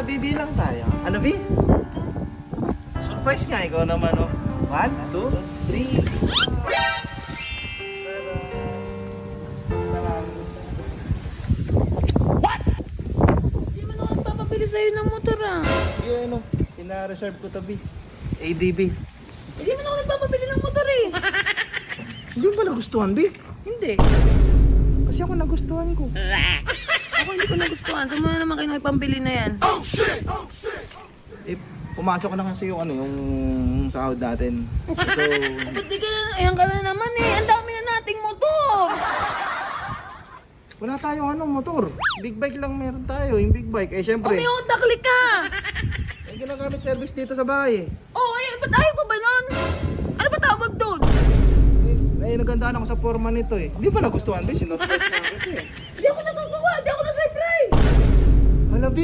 bibilang tayo. Ano, B? Surprise nga, ikaw naman, oh. 1, 2, 3. Hindi mo naman papabili sa'yo ng motor ah. Sige, ano, pina-reserve ko to, B. ADB. Hindi mo naman nagpapabili ng motor eh. Hindi mo ba nagustuhan, B? Hindi. Kasi ako nagustuhan ko. Ako hindi ko nagustuhan. Saan mo na naman kayo nagpambili na yan? Eh, pumasok na kasi yung ano, yung sahod natin. So, Ba't di ka na, ayan ka na naman eh. Ang dami na nating motor. wala tayong ano, motor. Big bike lang meron tayo, yung big bike. Eh, syempre, May utakli ka. may ginagamit service dito sa bahay. Oo, ba't ayaw ko ba nun? Ano ba tawag doon? Eh, nagandaan ako sa forma nito eh. Hindi ba nagustuhan, B? Sinurprise na ako eh. Hindi ako natutuwa. Hindi ako na-surprise. Hala, B,